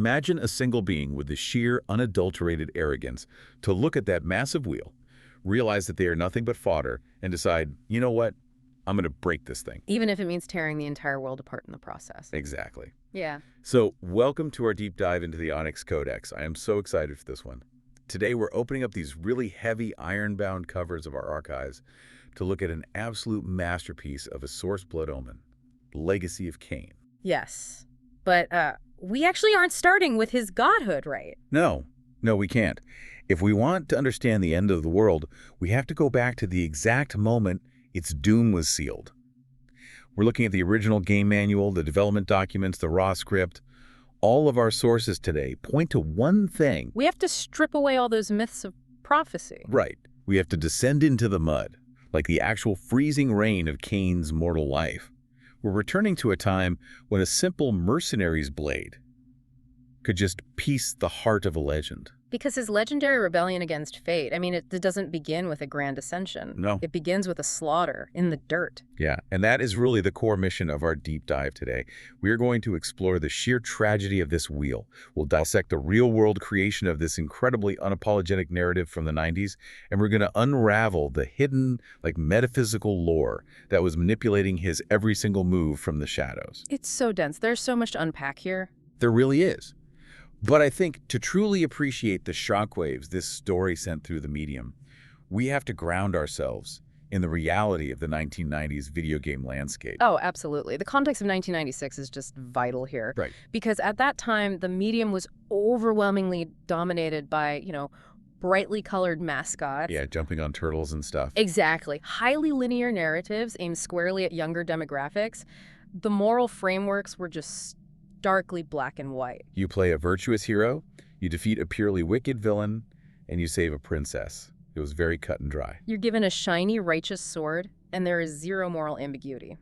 Imagine a single being with the sheer, unadulterated arrogance to look at that massive wheel, realize that they are nothing but fodder, and decide, you know what, I'm going to break this thing. Even if it means tearing the entire world apart in the process. Exactly. Yeah. So, welcome to our deep dive into the Onyx Codex. I am so excited for this one. Today, we're opening up these really heavy ironbound covers of our archives to look at an absolute masterpiece of a source blood omen, Legacy of Kain. Yes. But we actually aren't starting with his godhood, right? No, we can't. If we want to understand the end of the world, we have to go back to the exact moment its doom was sealed. We're looking at the original game manual, the development documents, the raw script. All of our sources today point to one thing. We have to strip away all those myths of prophecy. Right. We have to descend into the mud, like the actual freezing rain of Kain's mortal life. We're returning to a time when a simple mercenary's blade could just piece the heart of a legend. Because his legendary rebellion against fate, I mean, it doesn't begin with a grand ascension. No. It begins with a slaughter in the dirt. Yeah, and that is really the core mission of our deep dive today. We are going to explore the sheer tragedy of this wheel. We'll dissect the real-world creation of this incredibly unapologetic narrative from the 90s, and we're going to unravel the hidden, metaphysical lore that was manipulating his every single move from the shadows. It's so dense. There's so much to unpack here. There really is. But I think to truly appreciate the shockwaves this story sent through the medium, we have to ground ourselves in the reality of the 1990s video game landscape. Oh, absolutely. The context of 1996 is just vital here. Right. Because at that time, the medium was overwhelmingly dominated by, brightly colored mascots. Yeah, jumping on turtles and stuff. Exactly. Highly linear narratives aimed squarely at younger demographics. The moral frameworks were just darkly black and white. You play a virtuous hero, you defeat a purely wicked villain, and you save a princess. It was very cut and dry. You're given a shiny, righteous sword, and there is zero moral ambiguity.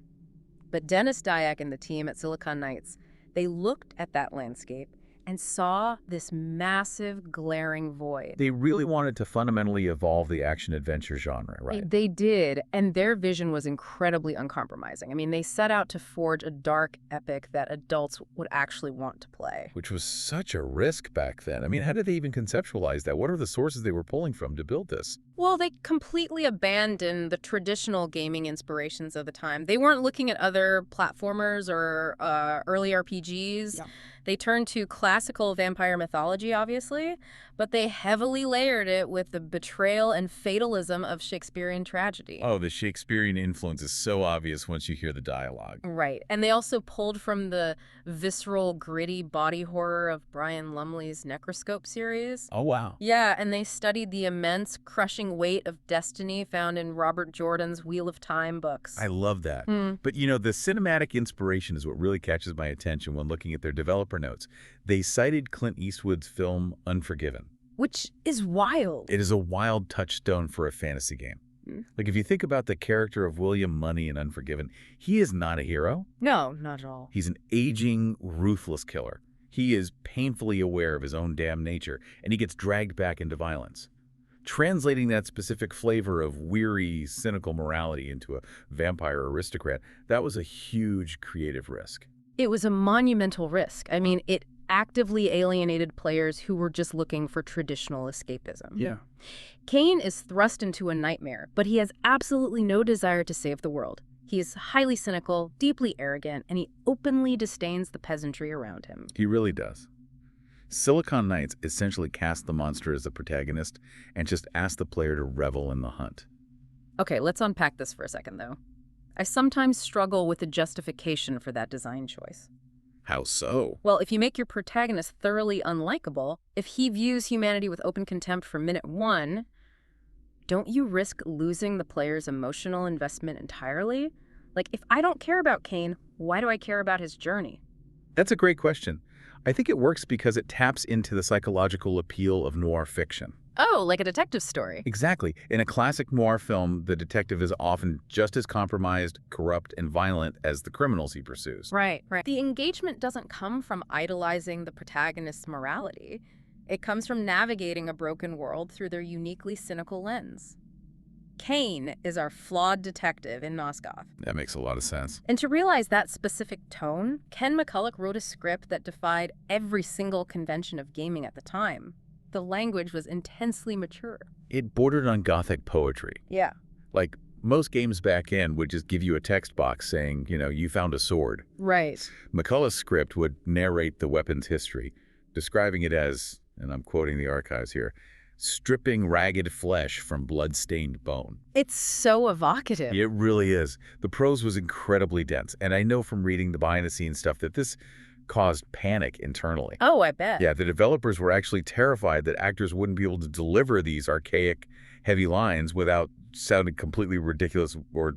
But Dennis Dyack and the team at Silicon Knights, they looked at that landscape and saw this massive, glaring void. They really wanted to fundamentally evolve the action-adventure genre, right? They did, and their vision was incredibly uncompromising. I mean, they set out to forge a dark epic that adults would actually want to play. Which was such a risk back then. I mean, how did they even conceptualize that? What are the sources they were pulling from to build this? Well, they completely abandoned the traditional gaming inspirations of the time. They weren't looking at other platformers or early RPGs. Yeah. They turned to classical vampire mythology, obviously, but they heavily layered it with the betrayal and fatalism of Shakespearean tragedy. Oh, the Shakespearean influence is so obvious once you hear the dialogue. Right. And they also pulled from the visceral, gritty body horror of Brian Lumley's Necroscope series. Oh, wow. Yeah, and they studied the immense, crushing weight of destiny found in Robert Jordan's Wheel of Time books. I love that. But, the cinematic inspiration is what really catches my attention when looking at their developer notes. They cited Clint Eastwood's film Unforgiven. Which is wild. It is a wild touchstone for a fantasy game. If you think about the character of William Money in Unforgiven, he is not a hero. No, not at all. He's an aging, ruthless killer. He is painfully aware of his own damn nature, and he gets dragged back into violence. Translating that specific flavor of weary, cynical morality into a vampire aristocrat, that was a huge creative risk. It was a monumental risk. I mean, it actively alienated players who were just looking for traditional escapism. Yeah. Kain is thrust into a nightmare, but he has absolutely no desire to save the world. He is highly cynical, deeply arrogant, and he openly disdains the peasantry around him. He really does. Silicon Knights essentially cast the monster as the protagonist and just asked the player to revel in the hunt. Okay, let's unpack this for a second, though. I sometimes struggle with the justification for that design choice. How so? Well, if you make your protagonist thoroughly unlikable, if he views humanity with open contempt from minute one, don't you risk losing the player's emotional investment entirely? If I don't care about Kain, why do I care about his journey? That's a great question. I think it works because it taps into the psychological appeal of noir fiction. Oh, like a detective story. Exactly. In a classic noir film, the detective is often just as compromised, corrupt, and violent as the criminals he pursues. Right. The engagement doesn't come from idolizing the protagonist's morality. It comes from navigating a broken world through their uniquely cynical lens. Kain is our flawed detective in Nosgoth. That makes a lot of sense. And to realize that specific tone, Ken McCulloch wrote a script that defied every single convention of gaming at the time. The language was intensely mature. It bordered on Gothic poetry. Yeah. Like, most games back in would just give you a text box saying, you found a sword. Right. McCulloch's script would narrate the weapon's history, describing it as, and I'm quoting the archives here, stripping ragged flesh from blood-stained bone. It's so evocative. It really is. The prose was incredibly dense, and I know from reading the behind-the-scenes stuff that this caused panic internally. Oh, I bet. Yeah, the developers were actually terrified that actors wouldn't be able to deliver these archaic, heavy lines without sounding completely ridiculous or,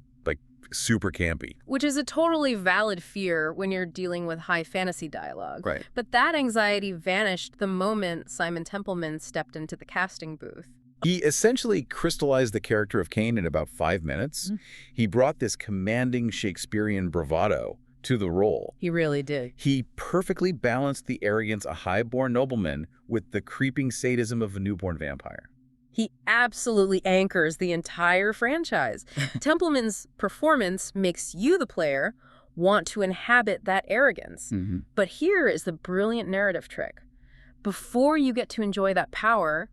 super campy. Which is a totally valid fear when you're dealing with high fantasy dialogue. Right. But that anxiety vanished the moment Simon Templeman stepped into the casting booth. He essentially crystallized the character of Kain in about 5 minutes. Mm-hmm. He brought this commanding Shakespearean bravado to the role. He really did. He perfectly balanced the arrogance of a high-born nobleman with the creeping sadism of a newborn vampire. He absolutely anchors the entire franchise. Templeman's performance makes you, the player, want to inhabit that arrogance. Mm-hmm. But here is the brilliant narrative trick. Before you get to enjoy that power,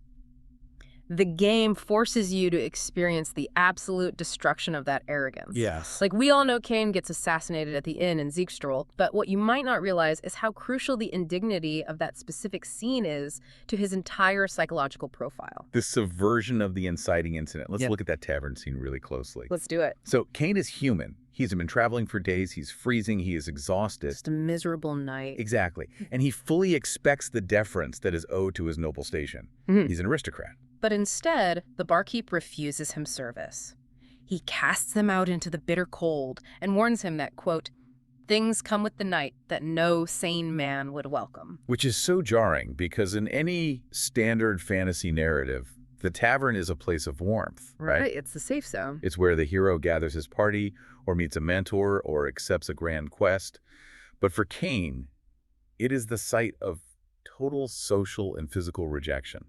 the game forces you to experience the absolute destruction of that arrogance. Yes. Like, we all know Kain gets assassinated at the inn in Zeekstroll, but what you might not realize is how crucial the indignity of that specific scene is to his entire psychological profile. The subversion of the inciting incident. Let's look at that tavern scene really closely. Let's do it. So Kain is human. He's been traveling for days. He's freezing. He is exhausted. Just a miserable night. Exactly. And he fully expects the deference that is owed to his noble station. Mm-hmm. He's an aristocrat. But instead, the barkeep refuses him service. He casts him out into the bitter cold and warns him that, quote, things come with the night that no sane man would welcome. Which is so jarring because in any standard fantasy narrative, the tavern is a place of warmth, right? It's the safe zone. It's where the hero gathers his party or meets a mentor or accepts a grand quest. But for Kain, it is the site of total social and physical rejection.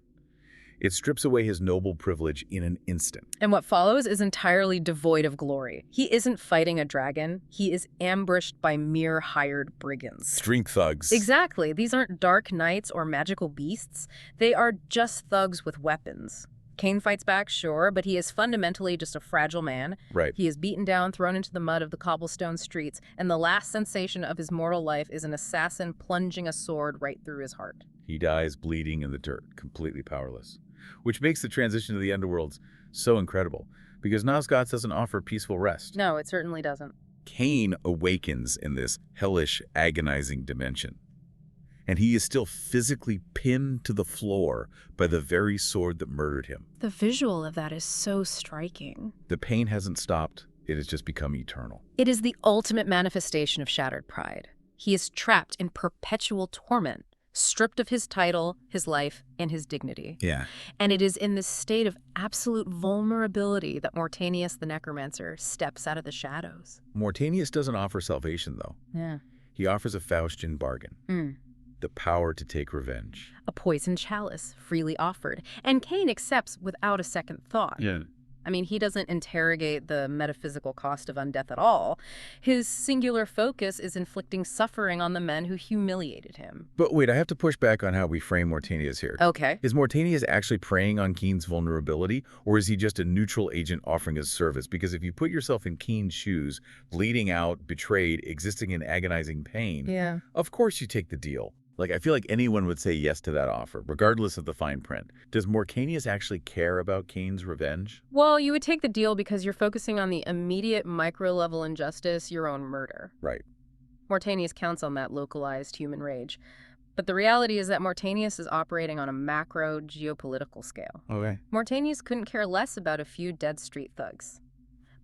It strips away his noble privilege in an instant. And what follows is entirely devoid of glory. He isn't fighting a dragon. He is ambushed by mere hired brigands. Street thugs. Exactly. These aren't dark knights or magical beasts. They are just thugs with weapons. Kain fights back, sure, but he is fundamentally just a fragile man. Right. He is beaten down, thrown into the mud of the cobblestone streets, and the last sensation of his mortal life is an assassin plunging a sword right through his heart. He dies bleeding in the dirt, completely powerless. Which makes the transition to the underworlds so incredible, because Nosgoth doesn't offer peaceful rest. No, it certainly doesn't. Kain awakens in this hellish, agonizing dimension. And he is still physically pinned to the floor by the very sword that murdered him. The visual of that is so striking. The pain hasn't stopped. It has just become eternal. It is the ultimate manifestation of shattered pride. He is trapped in perpetual torment, stripped of his title, his life, and his dignity. Yeah. And it is in this state of absolute vulnerability that Mortanius the Necromancer steps out of the shadows. Mortanius doesn't offer salvation, though. Yeah. He offers a Faustian bargain. The power to take revenge. A poisoned chalice, freely offered. And Kain accepts without a second thought. Yeah. I mean, he doesn't interrogate the metaphysical cost of undeath at all. His singular focus is inflicting suffering on the men who humiliated him. But wait, I have to push back on how we frame Mortanius here. Okay. Is Mortanius actually preying on Kain's vulnerability, or is he just a neutral agent offering his service? Because if you put yourself in Kain's shoes, bleeding out, betrayed, existing in agonizing pain, of course you take the deal. Like, I feel like anyone would say yes to that offer, regardless of the fine print. Does Mortanius actually care about Kain's revenge? Well, you would take the deal because you're focusing on the immediate micro-level injustice, your own murder. Right. Mortanius counts on that localized human rage. But the reality is that Mortanius is operating on a macro geopolitical scale. Okay. Mortanius couldn't care less about a few dead street thugs.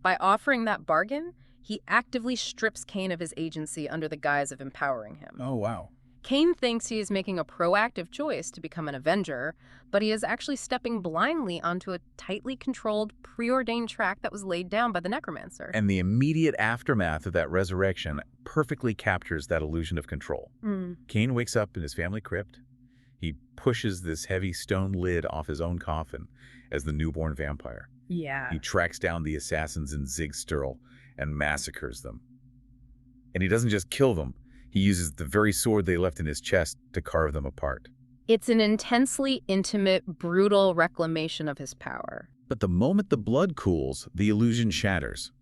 By offering that bargain, he actively strips Kain of his agency under the guise of empowering him. Oh, wow. Kain thinks he is making a proactive choice to become an Avenger, but he is actually stepping blindly onto a tightly controlled, preordained track that was laid down by the Necromancer. And the immediate aftermath of that resurrection perfectly captures that illusion of control. Kain wakes up in his family crypt. He pushes this heavy stone lid off his own coffin as the newborn vampire. Yeah. He tracks down the assassins in Zigsterl and massacres them. And he doesn't just kill them, he uses the very sword they left in his chest to carve them apart. It's an intensely intimate, brutal reclamation of his power. But the moment the blood cools, the illusion shatters.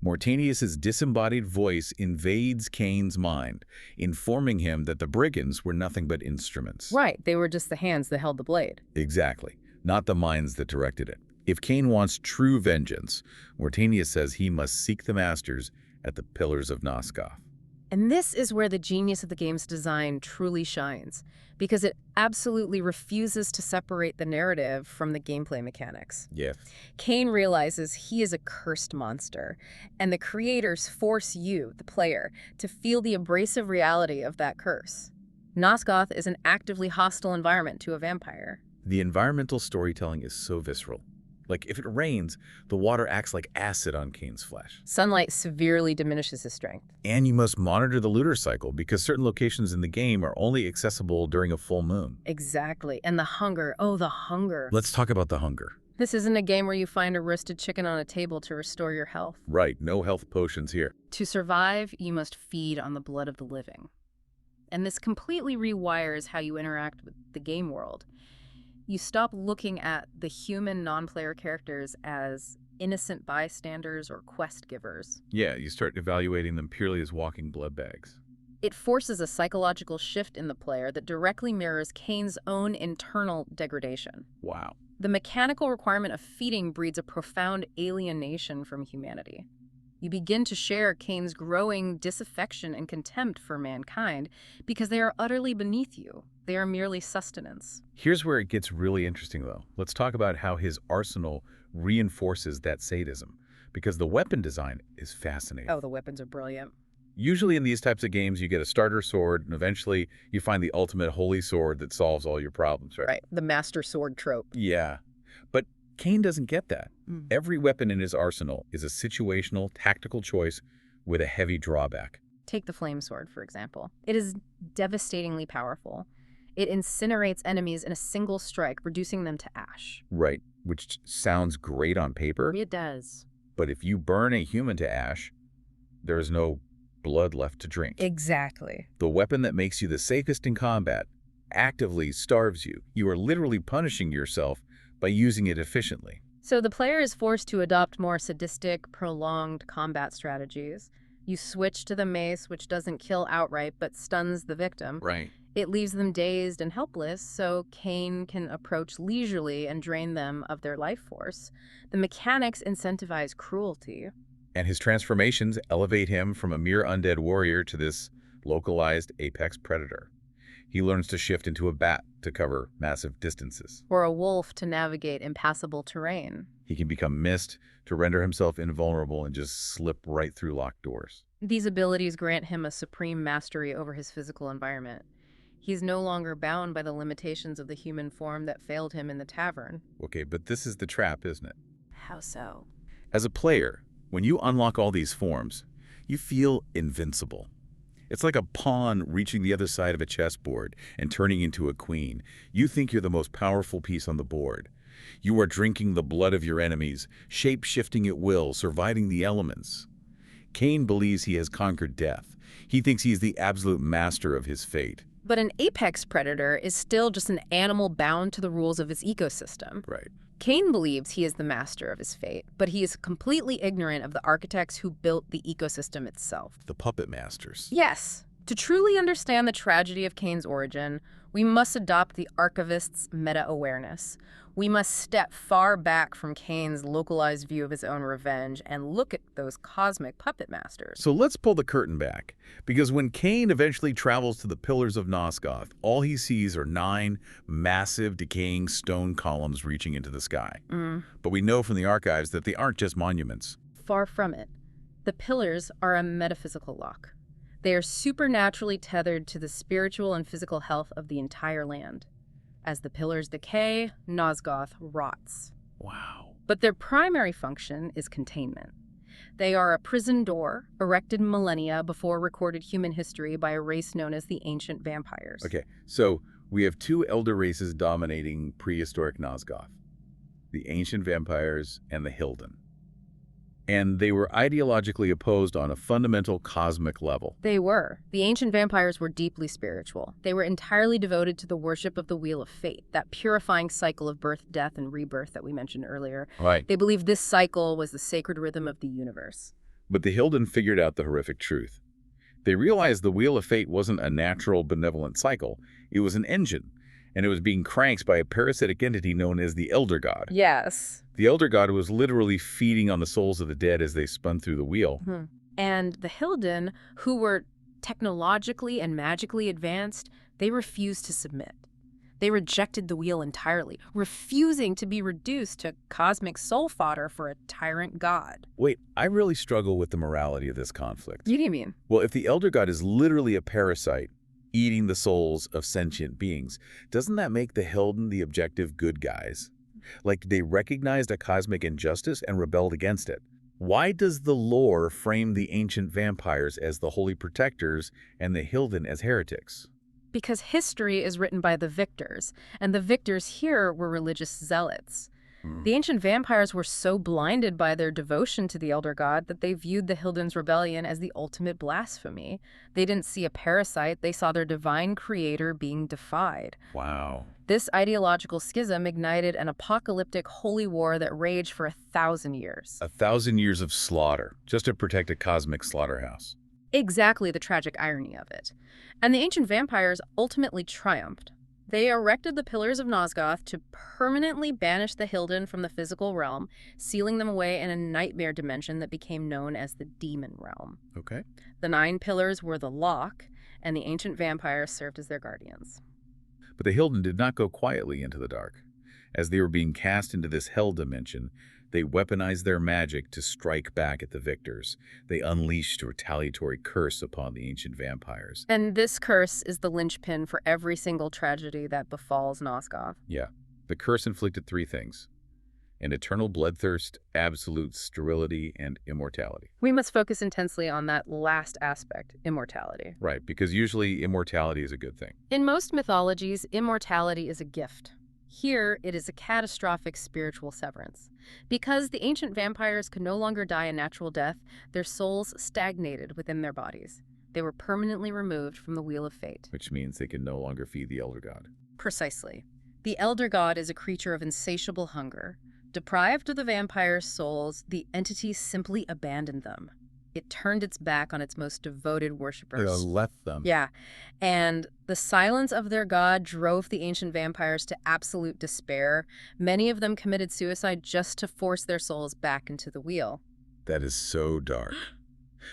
Mortanius' disembodied voice invades Kain's mind, informing him that the brigands were nothing but instruments. Right, they were just the hands that held the blade. Exactly, not the minds that directed it. If Kain wants true vengeance, Mortanius says he must seek the masters at the Pillars of Nosgoth. And this is where the genius of the game's design truly shines, because it absolutely refuses to separate the narrative from the gameplay mechanics. Yeah. Kain realizes he is a cursed monster, and the creators force you, the player, to feel the abrasive reality of that curse. Nosgoth is an actively hostile environment to a vampire. The environmental storytelling is so visceral. Like, if it rains, the water acts like acid on Kain's flesh. Sunlight severely diminishes his strength. And you must monitor the looter cycle because certain locations in the game are only accessible during a full moon. Exactly. And the hunger. Oh, the hunger. Let's talk about the hunger. This isn't a game where you find a roasted chicken on a table to restore your health. Right, no health potions here. To survive, you must feed on the blood of the living. And this completely rewires how you interact with the game world. You stop looking at the human non-player characters as innocent bystanders or quest givers. Yeah, you start evaluating them purely as walking blood bags. It forces a psychological shift in the player that directly mirrors Kain's own internal degradation. Wow. The mechanical requirement of feeding breeds a profound alienation from humanity. You begin to share Kain's growing disaffection and contempt for mankind because they are utterly beneath you. They are merely sustenance. Here's where it gets really interesting, though. Let's talk about how his arsenal reinforces that sadism, because the weapon design is fascinating. Oh, the weapons are brilliant. Usually in these types of games, you get a starter sword, and eventually you find the ultimate holy sword that solves all your problems, right? Right, the master sword trope. Yeah, but Kain doesn't get that. Every weapon in his arsenal is a situational, tactical choice with a heavy drawback. Take the flame sword, for example. It is devastatingly powerful. It incinerates enemies in a single strike, reducing them to ash. Right, which sounds great on paper. It does. But if you burn a human to ash, there is no blood left to drink. Exactly. The weapon that makes you the safest in combat actively starves you. You are literally punishing yourself by using it efficiently. So the player is forced to adopt more sadistic, prolonged combat strategies. You switch to the mace, which doesn't kill outright but stuns the victim. Right. It leaves them dazed and helpless, so Kain can approach leisurely and drain them of their life force. The mechanics incentivize cruelty. And his transformations elevate him from a mere undead warrior to this localized apex predator. He learns to shift into a bat to cover massive distances. Or a wolf to navigate impassable terrain. He can become mist to render himself invulnerable and just slip right through locked doors. These abilities grant him a supreme mastery over his physical environment. He's no longer bound by the limitations of the human form that failed him in the tavern. Okay, but this is the trap, isn't it? How so? As a player, when you unlock all these forms, you feel invincible. It's like a pawn reaching the other side of a chessboard and turning into a queen. You think you're the most powerful piece on the board. You are drinking the blood of your enemies, shape-shifting at will, surviving the elements. Kain believes he has conquered death. He thinks he is the absolute master of his fate. But an apex predator is still just an animal bound to the rules of his ecosystem. Right. Kain believes he is the master of his fate, but he is completely ignorant of the architects who built the ecosystem itself. The puppet masters. Yes. To truly understand the tragedy of Kain's origin, we must adopt the archivist's meta-awareness. We must step far back from Kain's localized view of his own revenge and look at those cosmic puppet masters. So let's pull the curtain back, because when Kain eventually travels to the Pillars of Nosgoth, all he sees are 9 massive, decaying stone columns reaching into the sky. But we know from the archives that they aren't just monuments. Far from it. The pillars are a metaphysical lock. They are supernaturally tethered to the spiritual and physical health of the entire land. As the pillars decay, Nosgoth rots. Wow. But their primary function is containment. They are a prison door erected millennia before recorded human history by a race known as the ancient vampires. Okay, so we have 2 elder races dominating prehistoric Nosgoth. the ancient vampires, and the Hilden. And they were ideologically opposed on a fundamental cosmic level. They were. The ancient vampires were deeply spiritual. They were entirely devoted to the worship of the Wheel of Fate, that purifying cycle of birth, death, and rebirth that we mentioned earlier. Right. They believed this cycle was the sacred rhythm of the universe. But the Hilden figured out the horrific truth. They realized the Wheel of Fate wasn't a natural, benevolent cycle. It was an engine, and it was being cranked by a parasitic entity known as the Elder God. Yes. The Elder God was literally feeding on the souls of the dead as they spun through the wheel. And the Hilden, who were technologically and magically advanced, they refused to submit. They rejected the wheel entirely, refusing to be reduced to cosmic soul fodder for a tyrant god. Wait, I really struggle with the morality of this conflict. What do you mean? Well, if the Elder God is literally a parasite, eating the souls of sentient beings, doesn't that make the Hilden the objective good guys? Like they recognized a cosmic injustice and rebelled against it. Why does the lore frame the ancient vampires as the holy protectors and the Hilden as heretics? Because history is written by the victors, and the victors here were religious zealots. The ancient vampires were so blinded by their devotion to the Elder God that they viewed the Hilden's rebellion as the ultimate blasphemy. They didn't see a parasite, they saw their divine creator being defied. Wow. This ideological schism ignited an apocalyptic holy war that raged for 1,000 years. 1,000 years of slaughter, just to protect a cosmic slaughterhouse. Exactly the tragic irony of it. And the ancient vampires ultimately triumphed. They erected the Pillars of Nosgoth to permanently banish the Hilden from the physical realm, sealing them away in a nightmare dimension that became known as the Demon Realm. Okay. The 9 pillars were the lock, and the ancient vampires served as their guardians. But the Hilden did not go quietly into the dark. As they were being cast into this hell dimension, they weaponized their magic to strike back at the victors. They unleashed a retaliatory curse upon the ancient vampires. And this curse is the linchpin for every single tragedy that befalls Nosgoth. Yeah. The curse inflicted 3 things: an eternal bloodthirst, absolute sterility, and immortality. We must focus intensely on that last aspect, immortality. Right, because usually immortality is a good thing. In most mythologies, immortality is a gift. Here, it is a catastrophic spiritual severance. Because the ancient vampires could no longer die a natural death, their souls stagnated within their bodies. They were permanently removed from the Wheel of Fate. Which means they can no longer feed the Elder God. Precisely. The Elder God is a creature of insatiable hunger. Deprived of the vampire's souls, the entity simply abandoned them. It turned its back on its most devoted worshippers. Left them. Yeah, and the silence of their god drove the ancient vampires to absolute despair. Many of them committed suicide just to force their souls back into the wheel. That is so dark.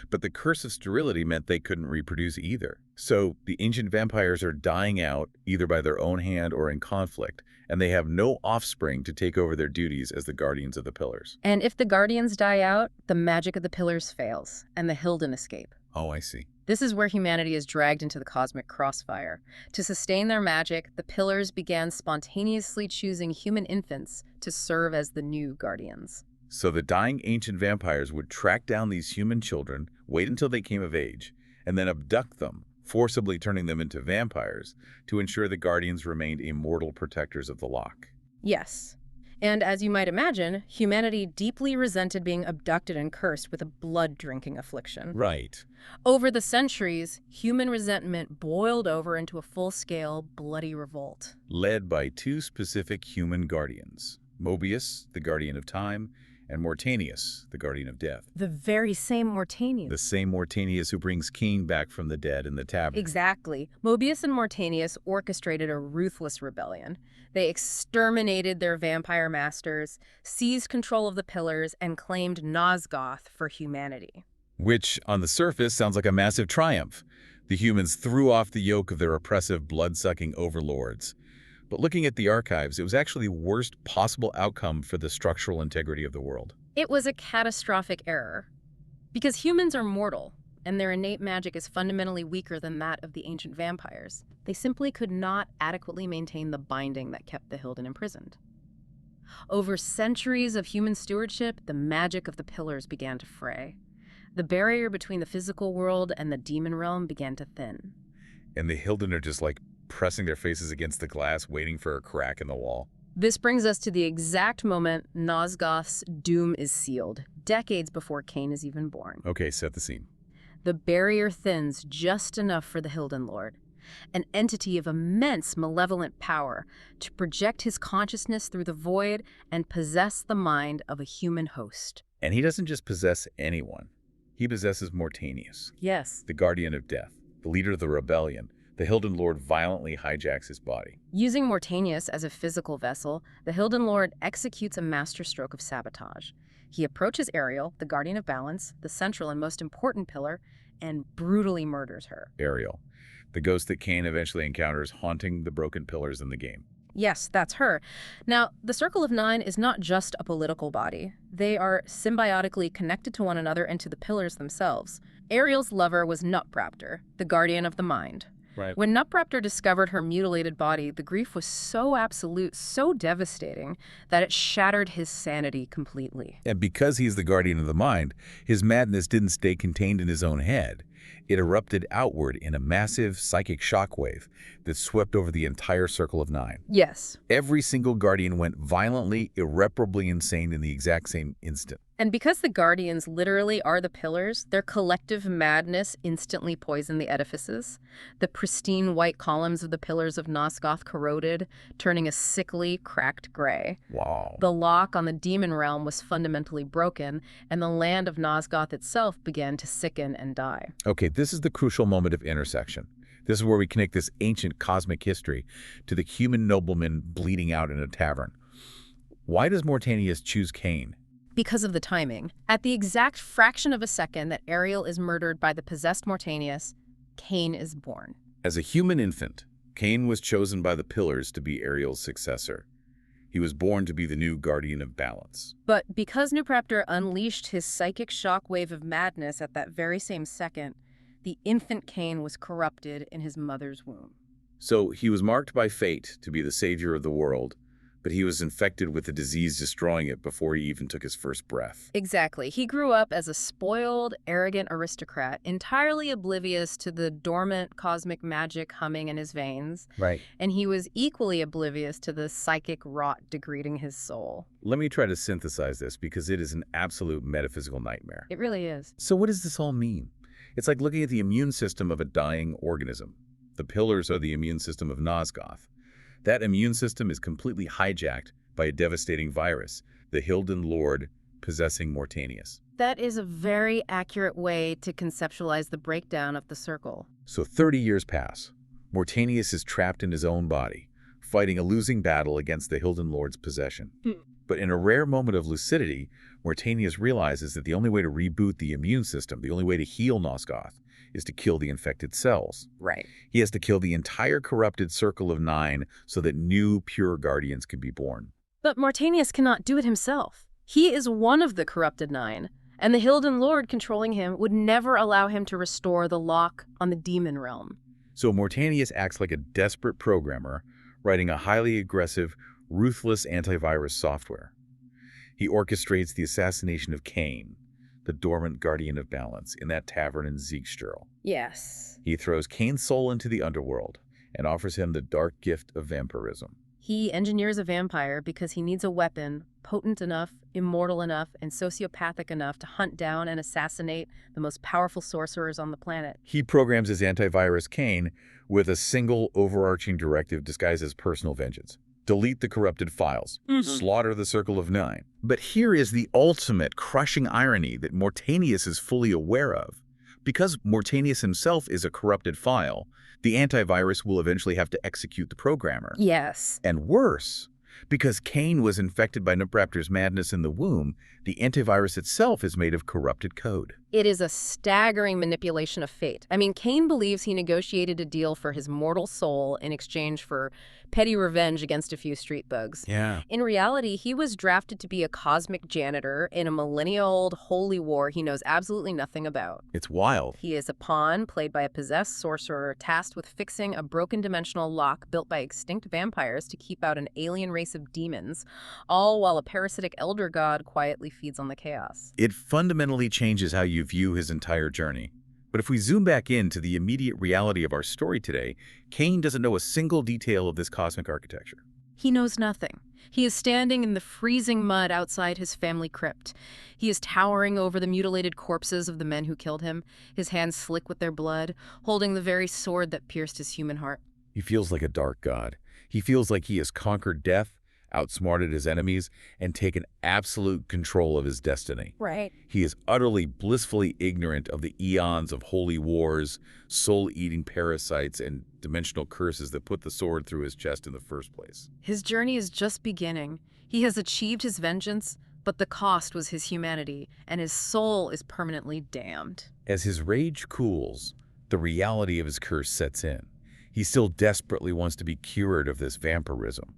But the curse of sterility meant they couldn't reproduce either. So the ancient vampires are dying out either by their own hand or in conflict, and they have no offspring to take over their duties as the guardians of the pillars. And if the guardians die out, the magic of the pillars fails, and the Hilden escape. Oh, I see. This is where humanity is dragged into the cosmic crossfire. To sustain their magic, the pillars began spontaneously choosing human infants to serve as the new guardians. So the dying ancient vampires would track down these human children, wait until they came of age, and then abduct them, forcibly turning them into vampires to ensure the guardians remained immortal protectors of the lock. Yes. And as you might imagine, humanity deeply resented being abducted and cursed with a blood-drinking affliction. Right. Over the centuries, human resentment boiled over into a full-scale, bloody revolt. Led by 2 specific human guardians, Mobius, the guardian of time, and Mortanius, the guardian of death. The very same Mortanius. The same Mortanius who brings Kain back from the dead in the Tavern. Exactly. Mobius and Mortanius orchestrated a ruthless rebellion. They exterminated their vampire masters, seized control of the pillars, and claimed Nosgoth for humanity. Which, on the surface, sounds like a massive triumph. The humans threw off the yoke of their oppressive, blood-sucking overlords. But looking at the archives, it was actually the worst possible outcome for the structural integrity of the world. It was a catastrophic error. Because humans are mortal, and their innate magic is fundamentally weaker than that of the ancient vampires. They simply could not adequately maintain the binding that kept the Hilden imprisoned. Over centuries of human stewardship, the magic of the pillars began to fray. The barrier between the physical world and the demon realm began to thin. And the Hilden are just like pressing their faces against the glass, waiting for a crack in the wall. This brings us to the exact moment Nosgoth's doom is sealed, decades before Kain is even born. Okay, set the scene. The barrier thins just enough for the Hilden Lord, an entity of immense malevolent power, to project his consciousness through the void and possess the mind of a human host. And he doesn't just possess anyone. He possesses Mortanius, Yes. the guardian of death, the leader of the rebellion. The Hilden Lord violently hijacks his body. Using Mortanius as a physical vessel, the Hilden Lord executes a masterstroke of sabotage. He approaches Ariel, the guardian of balance, the central and most important pillar, and brutally murders her. Ariel, the ghost that Kain eventually encounters haunting the broken pillars in the game. Yes, that's her. Now, the Circle of Nine is not just a political body. They are symbiotically connected to one another and to the pillars themselves. Ariel's lover was Nupraptor, the guardian of the mind. Right. When Nupraptor discovered her mutilated body, the grief was so absolute, so devastating, that it shattered his sanity completely. And because he's the guardian of the mind, his madness didn't stay contained in his own head. It erupted outward in a massive psychic shockwave that swept over the entire Circle of Nine. Yes. Every single guardian went violently, irreparably insane in the exact same instant. And because the Guardians literally are the pillars, their collective madness instantly poisoned the edifices. The pristine white columns of the pillars of Nosgoth corroded, turning a sickly, cracked gray. Wow. The lock on the demon realm was fundamentally broken, and the land of Nosgoth itself began to sicken and die. Okay, this is the crucial moment of intersection. This is where we connect this ancient cosmic history to the human nobleman bleeding out in a tavern. Why does Mortanius choose Kain? Because of the timing. At the exact fraction of a second that Ariel is murdered by the possessed Mortanius, Kain is born. As a human infant, Kain was chosen by the pillars to be Ariel's successor. He was born to be the new guardian of balance. But because Nupraptor unleashed his psychic shockwave of madness at that very same second, the infant Kain was corrupted in his mother's womb. So he was marked by fate to be the savior of the world, but he was infected with the disease destroying it before he even took his first breath. Exactly. He grew up as a spoiled, arrogant aristocrat, entirely oblivious to the dormant cosmic magic humming in his veins. Right. And he was equally oblivious to the psychic rot degrading his soul. Let me try to synthesize this because it is an absolute metaphysical nightmare. It really is. So what does this all mean? It's like looking at the immune system of a dying organism. The pillars are the immune system of Nosgoth. That immune system is completely hijacked by a devastating virus, the Hilden Lord possessing Mortanius. That is a very accurate way to conceptualize the breakdown of the circle. So 30 years pass. Mortanius is trapped in his own body, fighting a losing battle against the Hilden Lord's possession. But in a rare moment of lucidity, Mortanius realizes that the only way to reboot the immune system, the only way to heal Nosgoth, is to kill the infected cells. Right. He has to kill the entire corrupted Circle of Nine so that new, pure guardians can be born. But Mortanius cannot do it himself. He is one of the corrupted nine, and the Hilden Lord controlling him would never allow him to restore the lock on the demon realm. So Mortanius acts like a desperate programmer, writing a highly aggressive, ruthless antivirus software. He orchestrates the assassination of Kain, the dormant guardian of balance, in that tavern in Siegstürl. Yes. He throws Kain's soul into the underworld and offers him the dark gift of vampirism. He engineers a vampire because he needs a weapon potent enough, immortal enough, and sociopathic enough to hunt down and assassinate the most powerful sorcerers on the planet. He programs his antivirus Kain with a single overarching directive disguised as personal vengeance. Delete the corrupted files. Slaughter the Circle of Nine. But here is the ultimate crushing irony that Mortanius is fully aware of. Because Mortanius himself is a corrupted file, the antivirus will eventually have to execute the programmer. Yes. And worse, because Kain was infected by Nupraptor's madness in the womb, the antivirus itself is made of corrupted code. It is a staggering manipulation of fate. I mean, Kain believes he negotiated a deal for his mortal soul in exchange for petty revenge against a few street bugs. Yeah. In reality, he was drafted to be a cosmic janitor in a millennia-old holy war he knows absolutely nothing about. It's wild. He is a pawn played by a possessed sorcerer tasked with fixing a broken dimensional lock built by extinct vampires to keep out an alien race of demons, all while a parasitic elder god quietly feeds on the chaos. It fundamentally changes how you view his entire journey. But if we zoom back into the immediate reality of our story today, Kain doesn't know a single detail of this cosmic architecture. He knows nothing. He is standing in the freezing mud outside his family crypt. He is towering over the mutilated corpses of the men who killed him, his hands slick with their blood, holding the very sword that pierced his human heart. He feels like a dark god. He feels like he has conquered death, outsmarted his enemies, and taken absolute control of his destiny. Right. He is utterly blissfully ignorant of the eons of holy wars, soul-eating parasites, and dimensional curses that put the sword through his chest in the first place. His journey is just beginning. He has achieved his vengeance, but the cost was his humanity, and his soul is permanently damned. As his rage cools, the reality of his curse sets in. He still desperately wants to be cured of this vampirism.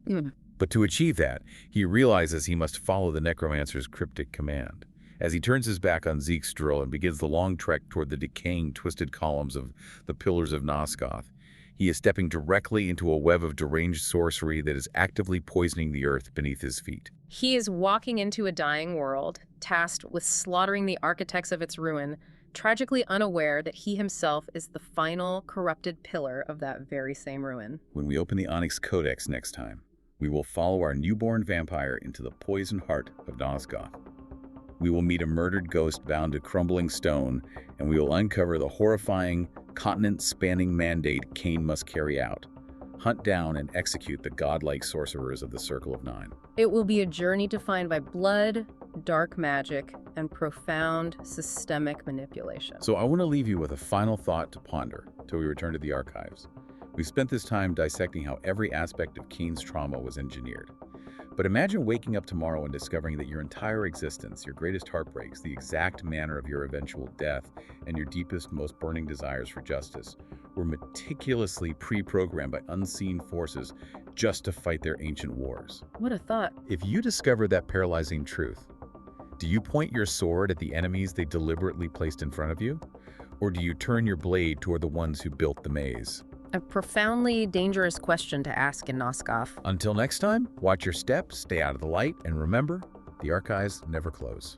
But to achieve that, he realizes he must follow the necromancer's cryptic command. As he turns his back on Zeke's drill and begins the long trek toward the decaying, twisted columns of the Pillars of Nosgoth, he is stepping directly into a web of deranged sorcery that is actively poisoning the earth beneath his feet. He is walking into a dying world, tasked with slaughtering the architects of its ruin, tragically unaware that he himself is the final corrupted pillar of that very same ruin. When we open the Onyx Codex next time, we will follow our newborn vampire into the poisoned heart of Nosgoth. We will meet a murdered ghost bound to crumbling stone, and we will uncover the horrifying, continent-spanning mandate Kain must carry out. Hunt down and execute the godlike sorcerers of the Circle of Nine. It will be a journey defined by blood, dark magic, and profound systemic manipulation. So I want to leave you with a final thought to ponder till we return to the archives. We've spent this time dissecting how every aspect of Kain's trauma was engineered. But imagine waking up tomorrow and discovering that your entire existence, your greatest heartbreaks, the exact manner of your eventual death, and your deepest, most burning desires for justice were meticulously pre-programmed by unseen forces just to fight their ancient wars. What a thought. If you discover that paralyzing truth, do you point your sword at the enemies they deliberately placed in front of you? Or do you turn your blade toward the ones who built the maze? A profoundly dangerous question to ask in Nosgoth. Until next time, watch your steps, stay out of the light, and remember, the archives never close.